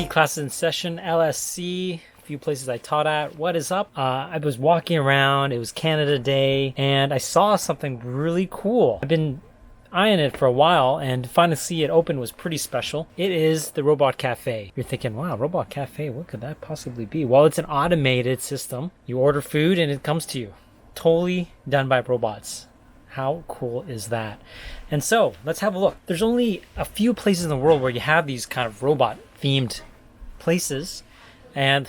classes in session, LSC, a few places I taught at. What is up? I was walking around, it was Canada Day, and I saw something really cool. I've been eyeing it for a while, and to finally see it open was pretty special. It is the RoboCafe. You're thinking, wow, RoboCafe, what could that possibly be? Well, it's an automated system. You order food and it comes to you. Totally done by robots. How cool is that? And so, let's have a look. There's only a few places in the world where you have these kind of robot-themed places, and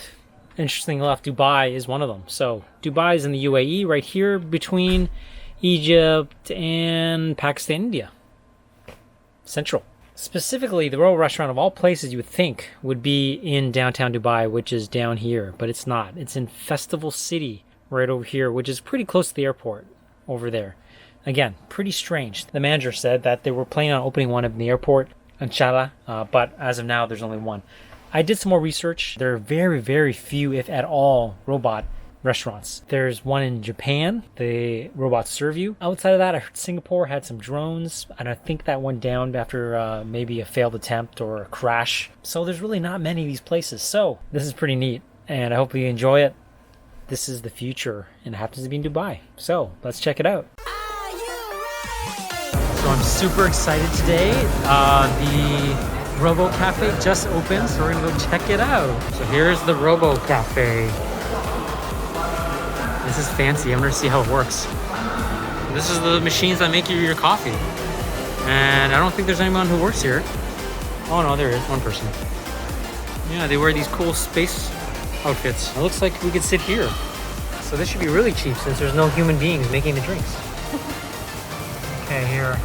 interestingly enough, Dubai is one of them. So, Dubai is in the UAE, right here between Egypt and Pakistan, India. Central. Specifically, the Royal Restaurant of all places you would think would be in downtown Dubai, which is down here, but it's not. It's in Festival City, right over here, which is pretty close to the airport over there. Again, pretty strange. The manager said that they were planning on opening one in the airport, inshallah, but as of now, there's only one. I did some more research. There are very, very few, if at all, robot restaurants. There's one in Japan. The robots serve you. Outside of that, I heard Singapore had some drones, and I think that went down after maybe a failed attempt or a crash. So there's really not many of these places. So this is pretty neat, and I hope you enjoy it. This is the future, and it happens to be in Dubai. So let's check it out. So I'm super excited today. The RoboCafe just opened, so we're gonna go check it out. So here's the RoboCafe. This is fancy. I'm gonna see how it works. This is the machines that make you your coffee. And I don't think there's anyone who works here. Oh no, there is one person. Yeah, they wear these cool space outfits. It looks like we could sit here. So this should be really cheap since there's no human beings making the drinks. Okay, here.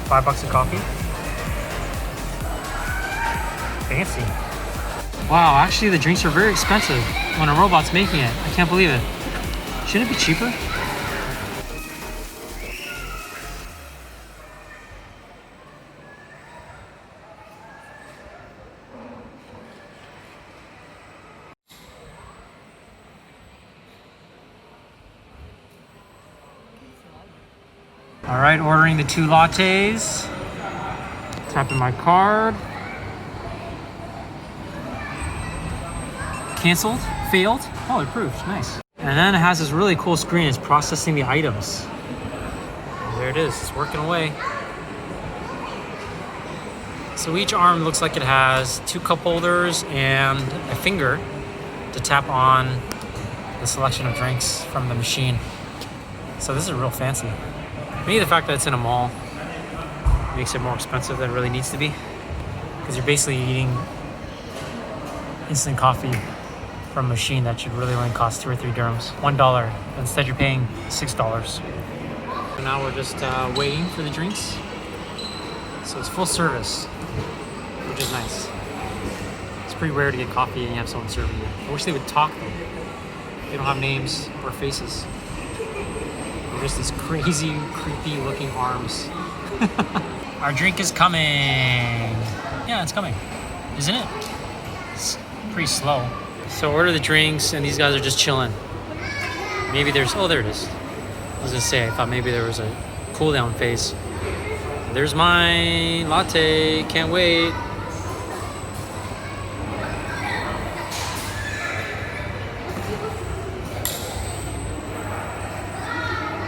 $5 a coffee. Fancy. Wow, actually the drinks are very expensive when a robot's making it. I can't believe it. Shouldn't it be cheaper? All right, ordering the 2 lattes. Tapping my card. Canceled, failed. Oh, it approved, nice. And then it has this really cool screen. It's processing the items. And there it is, it's working away. So each arm looks like it has 2 cup holders and a finger to tap on the selection of drinks from the machine. So this is real fancy. Maybe the fact that it's in a mall makes it more expensive than it really needs to be, because you're basically eating instant coffee from a machine that should really only cost 2 or 3 dirhams. $1. Instead you're paying $6. So now we're just waiting for the drinks. So it's full service, which is nice. It's pretty rare to get coffee and you have someone serving you. I wish they would talk though. They don't have names or faces. They're just these crazy, creepy looking arms. Our drink is coming. Yeah, it's coming. Isn't it? It's pretty slow. So order the drinks and these guys are just chilling. Maybe there's, oh there it is. I was gonna say, I thought maybe there was a cool down phase. There's my latte, can't wait.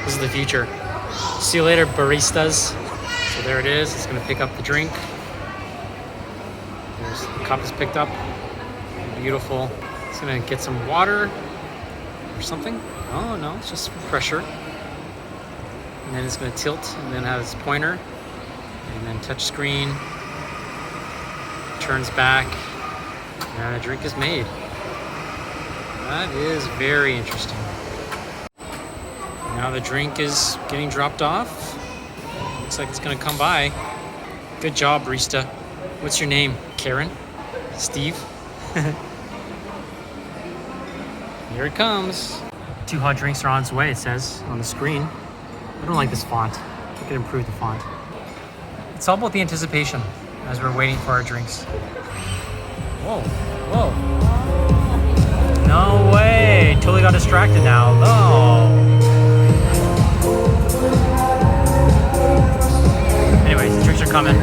This is the future. See you later, baristas. So there it is, it's gonna pick up the drink. There's, the cup is picked up. Beautiful. It's gonna get some water or something. Oh no, it's just pressure. And then it's gonna tilt and then have its pointer. And then touch screen. Turns back. And a drink is made. That is very interesting. Now the drink is getting dropped off. Looks like it's gonna come by. Good job, barista. What's your name? Karen? Steve? Here it comes. 2 hot drinks are on its way, it says on the screen. I don't like this font. I could improve the font. It's all about the anticipation as we're waiting for our drinks. Whoa, whoa. No way, totally got distracted now. Oh. Anyways, the drinks are coming.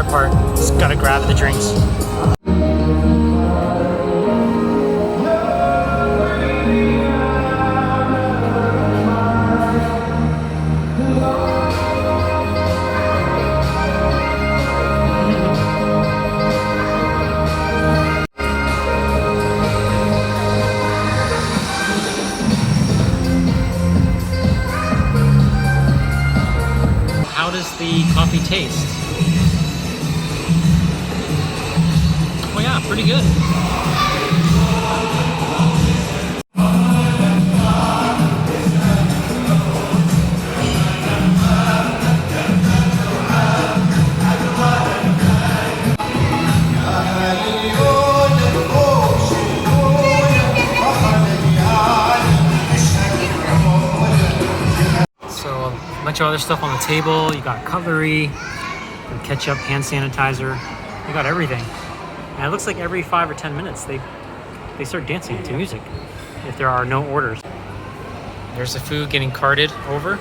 hard part. Just gotta grab the drinks. How does the coffee taste? Oh yeah, pretty good. So a bunch of other stuff on the table. You got cutlery, ketchup, hand sanitizer. You got everything. And it looks like every 5 or 10 minutes they start dancing to music if there are no orders. There's the food getting carted over.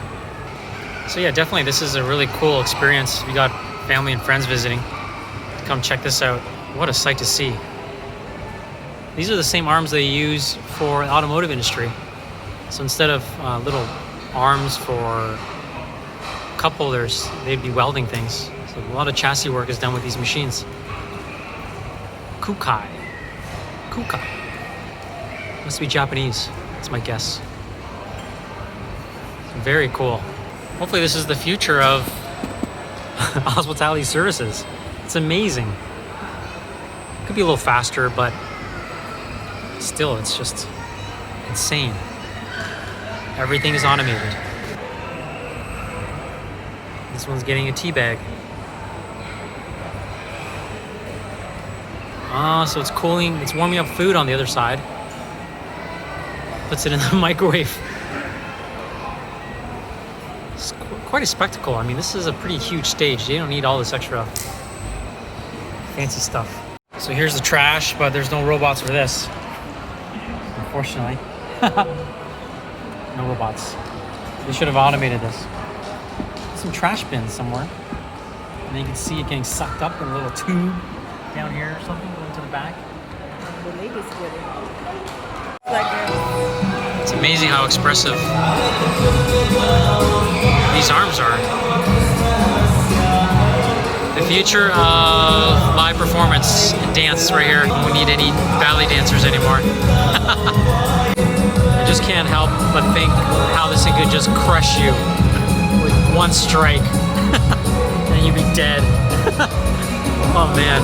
So yeah, definitely this is a really cool experience. If you got family and friends visiting, come check this out. What a sight to see. These are the same arms they use for the automotive industry. So instead of little arms for cup holders, they'd be welding things. So a lot of chassis work is done with these machines. Kukai. Must be Japanese, that's my guess. Very cool. Hopefully this is the future of hospitality services. It's amazing. Could be a little faster, but still, it's just insane. Everything is automated. This one's getting a tea bag. So it's cooling, it's warming up food on the other side. Puts it in the microwave. It's quite a spectacle. I mean, this is a pretty huge stage. They don't need all this extra fancy stuff. So here's the trash, but there's no robots for this. Unfortunately. No robots. They should have automated this. Some trash bins somewhere. And then you can see it getting sucked up in a little tube down here or something, going to the back. The ladies get it. It's amazing how expressive these arms are. The future of live performance and dance right here. We don't need any ballet dancers anymore. I just can't help but think how this thing could just crush you with one strike. And you'd be dead. Oh man.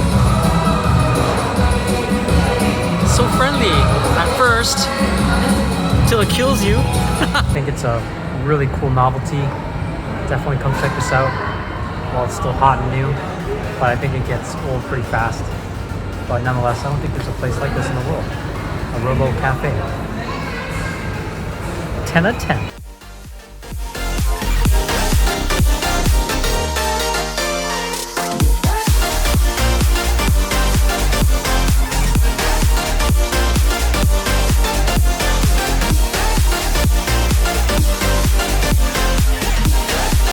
So friendly at first, until it kills you. I think it's a really cool novelty. Definitely come check this out while it's still hot and new. But I think it gets old pretty fast. But nonetheless, I don't think there's a place like this in the world. A RoboCafe. 10 out of 10.